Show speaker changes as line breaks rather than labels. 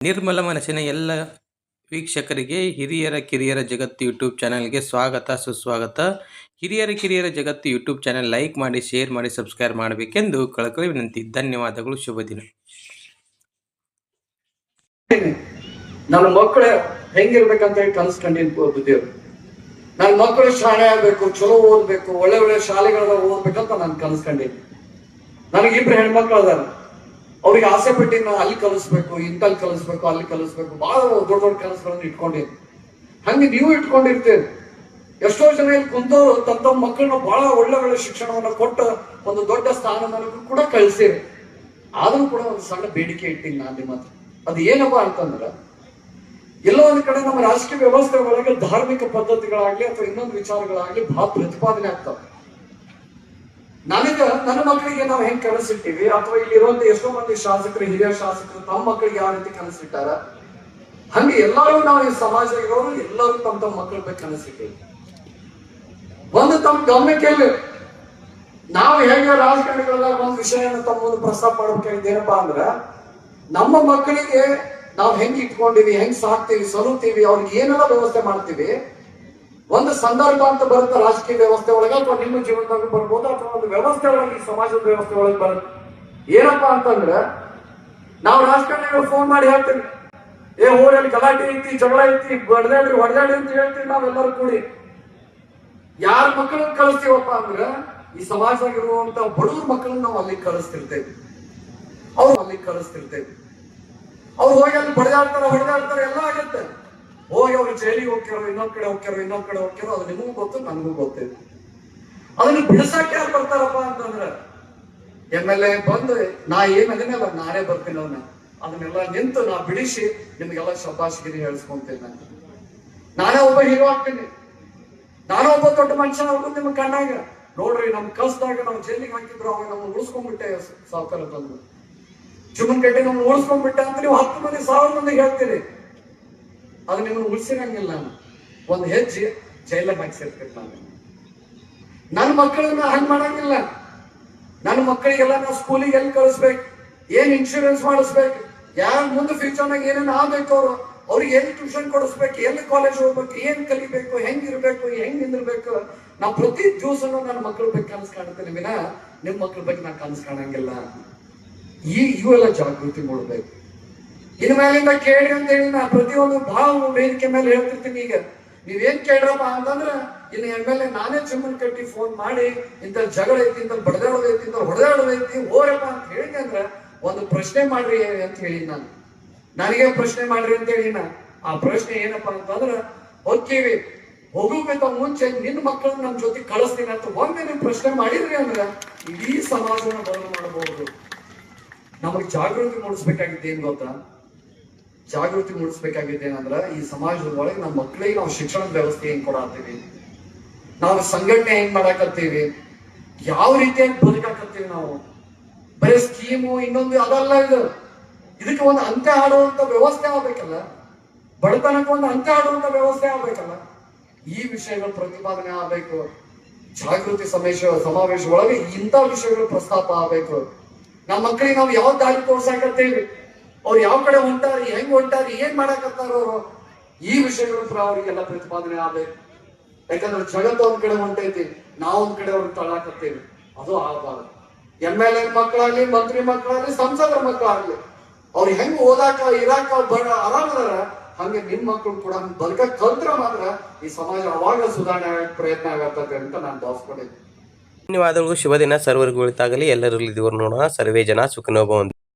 ನಿರ್ಮಲ ಮನಸ್ಸಿನ ಎಲ್ಲ ವೀಕ್ಷಕರಿಗೆ ಹಿರಿಯರ ಕಿರಿಯರ ಜಗತ್ತು ಯೂಟ್ಯೂಬ್ ಚಾನಲ್ಗೆ ಸ್ವಾಗತ ಸುಸ್ವಾಗತ. ಹಿರಿಯರ ಕಿರಿಯರ ಜಗತ್ತು ಯೂಟ್ಯೂಬ್ ಚಾನಲ್ ಲೈಕ್ ಮಾಡಿ, ಶೇರ್ ಮಾಡಿ, ಸಬ್ಸ್ಕ್ರೈಬ್ ಮಾಡಬೇಕೆಂದು ಕಳಕಳಿ ವಿನಂತಿ. ಧನ್ಯವಾದಗಳು. ಶುಭ ದಿನ.
ನನ್ನ ಮಕ್ಕಳು ಹೆಂಗಿರ್ಬೇಕಂತ ಹೇಳಿ ಕನಸ್ಕೊಂಡಿದ್ದು ಬುದ್ಧಿಯವರು. ನನ್ನ ಮಕ್ಕಳು ಶಾಣೆ ಆಗ್ಬೇಕು, ಚಲೋ ಓದ್ಬೇಕು, ಒಳ್ಳೆ ಒಳ್ಳೆ ಶಾಲೆಗಳ ಓದ್ಬೇಕಂತ ನಾನು ಕನಸ್ಕೊಂಡಿದ್ದೆ. ನನಗಿಬ್ರು ಹೆಣ್ಮಕ್ಳು ಅದಾರ. ಅವ್ರಿಗೆ ಆಸೆ ಪಟ್ಟಿನ ಅಲ್ಲಿ ಕಲಿಸ್ಬೇಕು, ಇಂತಲ್ಲಿ ಕಲಿಸ್ಬೇಕು, ಅಲ್ಲಿ ಕಲಿಸ್ಬೇಕು, ಬಹಳ ದೊಡ್ಡ ದೊಡ್ಡ ಕನಸುಗಳನ್ನು ಇಟ್ಕೊಂಡಿದ್ದೆ. ಹಂಗೆ ನೀವು ಇಟ್ಕೊಂಡಿರ್ತೀರಿ. ಎಷ್ಟೋ ಜನ ಇಲ್ಲಿ ಕುಂತವ್ರು ತಮ್ಮ ಮಕ್ಕಳನ್ನ ಬಹಳ ಒಳ್ಳೆ ಒಳ್ಳೆ ಶಿಕ್ಷಣವನ್ನ ಕೊಟ್ಟು ಒಂದು ದೊಡ್ಡ ಸ್ಥಾನಮಾನಕ್ಕೂ ಕೂಡ ಕಳಿಸಿರಿ. ಆದ್ರೂ ಕೂಡ ಒಂದು ಸಣ್ಣ ಬೇಡಿಕೆ ಇಟ್ಟಿನಿ ನಾನು ನಿಮ್ಮ ಹತ್ರ. ಅದು ಏನಪ್ಪಾ ಅಂತಂದ್ರ, ಎಲ್ಲೋ ಒಂದ್ ಕಡೆ ನಮ್ಮ ರಾಜಕೀಯ ವ್ಯವಸ್ಥೆ ಒಳಗೆ ಧಾರ್ಮಿಕ ಪದ್ಧತಿಗಳಾಗ್ಲಿ ಅಥವಾ ಇನ್ನೊಂದು ವಿಚಾರಗಳಾಗ್ಲಿ ಬಹಳ ಪ್ರತಿಪಾದನೆ ಆಗ್ತಾವ. ನನ್ನ ಮಕ್ಕಳಿಗೆ ನಾವು ಹೆಂಗ್ ಕನಸಿಟ್ಟಿವಿ, ಅಥವಾ ಇಲ್ಲಿರುವಂತ ಎಷ್ಟೋ ಮಂದಿ ಶಾಸಕರು, ಹಿರಿಯ ಶಾಸಕರು ತಮ್ಮ ಮಕ್ಕಳಿಗೆ ಯಾವ ರೀತಿ ಕನಸಿಟ್ಟಾರ, ಹಂಗೆ ಎಲ್ಲರೂ ನಾವು ಈ ಸಮಾಜ ಇರೋರು ಎಲ್ಲರೂ ತಮ್ಮ ಮಕ್ಕಳ ಬಗ್ಗೆ ಕನಸಿಟ್ಟಿವಿ. ಒಂದು ತಮ್ಮ ಗಮನಕ್ಕೆ ನಾವು ಹೇಗೆ ರಾಜಕಾರಣಿಗಳೆಲ್ಲ ಒಂದು ವಿಷಯನ ತಮ್ಮ ಮುಂದೆ ಪ್ರಸ್ತಾಪ ಮಾಡ್ಬೇಕಾಗಿದ್ದೇನಪ್ಪಾ ಅಂದ್ರ, ನಮ್ಮ ಮಕ್ಕಳಿಗೆ ನಾವು ಹೆಂಗ್ ಇಟ್ಕೊಂಡಿವಿ, ಹೆಂಗ್ ಸಾಕ್ತಿವಿ, ಸಲುತ್ತೀವಿ, ಅವ್ರಿಗೆ ಏನೆಲ್ಲ ವ್ಯವಸ್ಥೆ ಮಾಡ್ತೀವಿ. ಒಂದು ಸಂದರ್ಭ ಅಂತ ಬರುತ್ತೆ ರಾಜಕೀಯ ವ್ಯವಸ್ಥೆ ಒಳಗೆ, ಅಥವಾ ನಿಮ್ಮ ಜೀವನದಾಗ ಬರ್ಬೋದು, ಅಥವಾ ಒಂದು ವ್ಯವಸ್ಥೆ ಒಳಗೆ, ಈ ಸಮಾಜದ ವ್ಯವಸ್ಥೆ ಒಳಗೆ ಬರುತ್ತೆ. ಏನಪ್ಪಾ ಅಂತಂದ್ರೆ, ನಾವು ರಾಜಕಾರಣಿಗಳು ಫೋನ್ ಮಾಡಿ ಹೇಳ್ತೀವಿ, ಊರಲ್ಲಿ ಗಲಾಟೆ ಐತಿ, ಜಗಳ ಐತಿ, ಹೊಡೆದಾಡಿ ಅಂತ ಹೇಳ್ತೀವಿ. ನಾವೆಲ್ಲರೂ ಕೂಡಿ ಯಾರ ಮಕ್ಕಳನ್ನ ಕಳಿಸ್ತೀವಪ್ಪ ಅಂದ್ರ, ಈ ಸಮಾಜದಾಗಿರುವಂತ ಬಡವ್ರ ಮಕ್ಕಳನ್ನ ನಾವು ಅಲ್ಲಿಗೆ ಕಳಿಸ್ತಿರ್ತೇವೆ. ಅವ್ರು ಅಲ್ಲಿಗೆ ಕಳಿಸ್ತಿರ್ತೇವೆ. ಅವ್ರು ಹೋಗಿ ಅಲ್ಲಿ ಹೊಡೆದಾಡ್ತಾರೆ, ಎಲ್ಲ ಆಗತ್ತೆ. ಹೋಗಿ ಅವ್ರು ಜೈಲಿಗೆ ಹೋಗ್ಯಾರೋ, ಇನ್ನೊಂದ್ ಕಡೆ ಹೋಗ್ಯಾರೋ, ಅದು ನಿಮಗೂ ಗೊತ್ತು, ನನಗೂ ಗೊತ್ತಿದೆ. ಅದನ್ನ ಬಿಡಿಸಕ್ಕೆ ಯಾರು ಬರ್ತಾರಪ್ಪ ಅಂತಂದ್ರ, MLA ಬಂದು ನಾ ಏನ್ ಅದನ್ನೆಲ್ಲ ನಾನೇ ಬರ್ತೀನಿ, ಅದನ್ನೆಲ್ಲ ನಿಂತು ನಾ ಬಿಡಿಸಿ ನಿಮ್ಗೆಲ್ಲ ಶಬ್ಬಾಷ್ಗಿರಿ ಹೇಳಿಸ್ಕೊಂತೀನಿ. ನಾನೇ ಒಬ್ಬ ಹೀರೋ ಆಗ್ತೀನಿ, ನಾನೇ ಒಬ್ಬ ದೊಡ್ಡ ಮನುಷ್ಯ ಆಗ್ಬೋದು ನಿಮ್ ಕಣ್ಣಾಗ. ನೋಡ್ರಿ, ನಮ್ ಕಸ್ದಾಗ ನಾವು ಜೈಲಿಗೆ ಹಾಕಿದ್ರು, ಅವಾಗ ನಮ್ಗೆ ಉಳಿಸ್ಕೊಂಡ್ಬಿಟ್ಟೆ ಸಾವುಕಾರ ಬಂದು ಜುಮ್ಮನ್ ಕಟ್ಟಿ ನಮ್ಗೆ ಉಳಿಸ್ಕೊಂಡ್ಬಿಟ್ಟೆ ಅಂತ ನೀವು 10 ಮಂದಿ 1000 ಮಂದಿಗೆ ಹೇಳ್ತೀರಿ. ಅದು ನಿಮ್ಮನ್ನು ಉಳಿಸಿರಂಗಿಲ್ಲ. ನಾನು ಒಂದು ಹೆಜ್ಜೆ ಜೈಲಾಗ ಹಾಕ್ಸಿರ್ತೀನಿ. ನನ್ನ ಮಕ್ಕಳನ್ನ ಹಂಗ್ ಮಾಡಂಗಿಲ್ಲ. ನನ್ನ ಮಕ್ಕಳಿಗೆಲ್ಲ ನಾವು ಸ್ಕೂಲಿಗೆ ಎಲ್ಲಿ ಕಳಿಸ್ಬೇಕು, ಏನ್ ಇನ್ಶೂರೆನ್ಸ್ ಮಾಡಿಸ್ಬೇಕು, ಯಾರ ಮುಂದೆ ಫ್ಯೂಚರ್ನಾಗ ಏನೇನು ಆಗ್ಬೇಕು, ಅವ್ರಿಗೆ ಎಲ್ಲಿ ಟ್ಯೂಷನ್ ಕೊಡಿಸ್ಬೇಕು, ಎಲ್ಲಿ ಕಾಲೇಜ್ ಹೋಗ್ಬೇಕು, ಏನ್ ಕಲಿಬೇಕು, ಹೆಂಗಿರ್ಬೇಕು, ಹೆಂಗ್ ನಿಂದಿರ್ಬೇಕು, ನಾವು ಪ್ರತಿ ದಿವಸನೂ ನನ್ನ ಮಕ್ಕಳ ಬಗ್ಗೆ ಕನಸು ಕಾಣ್ತೇನೆ ವಿನ ನಿಮ್ ಮಕ್ಕಳ ಬಗ್ಗೆ ನಾನು ಕನಸು ಕಾಣಂಗಿಲ್ಲ. ಇವೆಲ್ಲ ಜಾಗೃತಿ ಮೂಡಬೇಕು. ಇನ್ ಮೇಲಿಂದ ಕೇಳಿ ಅಂತ ಹೇಳಿ ನಾ ಪ್ರತಿಯೊಂದು ಬಹಳ ವೇದಿಕೆ ಮೇಲೆ ಹೇಳ್ತಿರ್ತೀನಿ. ಈಗ ನೀವೇನ್ ಕೇಳ್ರಪ್ಪ ಅಂತಂದ್ರ, ಇನ್ನು MLA ನಾನೇ ಜುಮ್ಮನ್ ಕಟ್ಟಿ ಫೋನ್ ಮಾಡಿ ಇಂತ ಜಗಳ ಐತಿ, ಇಂತ ಬಡದಾಡೋದೈತಿ, ಇಂತ ಹೊಡೆದಾಡೋದೈತಿ, ಹೋರಪ್ಪ ಅಂತ ಹೇಳಿ ಅಂದ್ರ ಒಂದು ಪ್ರಶ್ನೆ ಮಾಡ್ರಿ ಅಂತ ಹೇಳಿ ನನಗೆ ಪ್ರಶ್ನೆ ಮಾಡ್ರಿ ಅಂತ ಹೇಳಿ ಆ ಪ್ರಶ್ನೆ ಏನಪ್ಪಾ ಅಂತಂದ್ರ, ಹೋಗೋಕ್ಕಿಂತ ಮುಂಚೆ ನಿನ್ನ ಮಕ್ಕಳನ್ನ ನಮ್ ಜೊತೆ ಕಳಿಸ್ತೀನಿ ಅಂತ ಒಮ್ಮೆ ನೀವು ಪ್ರಶ್ನೆ ಮಾಡಿದ್ರಿ ಅಂದ್ರ ಇಡೀ ಸಮಾಜನ ಬದಲು ಮಾಡಬಹುದು. ನಮಗ್ ಜಾಗೃತಿ ಮೂಡಿಸ್ಬೇಕಾಗಿದ್ದೆ ಏನ್ ಗೊತ್ತಾ? ಜಾಗೃತಿ ಮೂಡಿಸ್ಬೇಕಾಗಿದ್ದೇನಂದ್ರ, ಈ ಸಮಾಜದ ಒಳಗೆ ನಮ್ಮ ಮಕ್ಕಳಿಗೆ ನಾವು ಶಿಕ್ಷಣದ ವ್ಯವಸ್ಥೆ ಹೆಂಗ್ ಕೊಡಾತೀವಿ, ನಾವು ಸಂಘಟನೆ ಹೆಂಗ್ ಮಾಡಾಕತ್ತೀವಿ, ಯಾವ ರೀತಿಯಾಗಿ ಬದುಕಾಕತ್ತೀವಿ, ನಾವು ಬರೀ ಸ್ಕೀಮು ಇನ್ನೊಂದು ಅದಲ್ಲ. ಇದಕ್ಕೆ ಒಂದು ಅಂತ್ಯ ಆಡುವಂತ ವ್ಯವಸ್ಥೆ ಆಗ್ಬೇಕಲ್ಲ, ಬಡತನಕ್ಕೆ ಒಂದು ಅಂತ್ಯ ಆಡುವಂತ ವ್ಯವಸ್ಥೆ ಆಗ್ಬೇಕಲ್ಲ. ಈ ವಿಷಯಗಳು ಪ್ರತಿಪಾದನೆ ಆಗ್ಬೇಕು. ಜಾಗೃತಿ ಸಮಾವೇಶ ಒಳಗೆ ಇಂಥ ವಿಷಯಗಳು ಪ್ರಸ್ತಾಪ ಆಗ್ಬೇಕು. ನಮ್ಮ ಮಕ್ಕಳಿಗೆ ನಾವು ಯಾವ ದಾರಿ ತೋರ್ಸಾಕತ್ತೀವಿ, ಅವ್ರು ಯಾವ ಕಡೆ ಹೊಂಟಾರಿ, ಹೆಂಗ್ ಹೊಂಟಾರಿ, ಏನ್ ಮಾಡಾಕತ್ತಾರ ಅವರು, ಈ ವಿಷಯಗಳು ಅವರಿಗೆಲ್ಲ ಪ್ರತಿಪಾದನೆ ಆಗ್ಬೇಕು. ಯಾಕಂದ್ರೆ ಜಗತ್ತು ಒಂದ್ ಕಡೆ ಹೊಂಟೈತಿ, ನಾವೊಂದ್ ಕಡೆ ಅವ್ರಿಗೆ ತಳ್ಳಾಕತ್ತೀವಿ. ಅದು ಆಗಬಾರ್ದು. MLA ಮಕ್ಕಳಾಗ್ಲಿ, ಮಂತ್ರಿ ಮಕ್ಕಳಾಗ್ಲಿ, ಸಂಸದರ ಮಕ್ಕಳಾಗ್ಲಿ, ಅವ್ರು ಹೆಂಗ್ ಓದಾಕ ಇರಾಕ ಆರಾಮದಾರ, ಹಂಗೆ ನಿಮ್ ಮಕ್ಕಳು ಕೂಡ ಬದುಕಕ್ ಕಲ್ತ್ರ ಮಾತ್ರ ಈ ಸಮಾಜ ಅವಾಗ ಸುಧಾರಣೆ ಪ್ರಯತ್ನ ಆಗತ್ತಂತೆ ಅಂತ ನಾನು ಭಾವಿಸ್ಕೊಂಡಿದ್ದೆ.
ಧನ್ಯವಾದಗಳು. ಶುಭ ದಿನ. ಸರ್ವರಿಗೂ ಒಳಿತಾಗಲಿ. ಎಲ್ಲರಲ್ಲಿ ದೇವರು ನೋಡೋಣ. ಸರ್ವೇ ಜನ ಸುಖಿನೋ ಭವಂತು.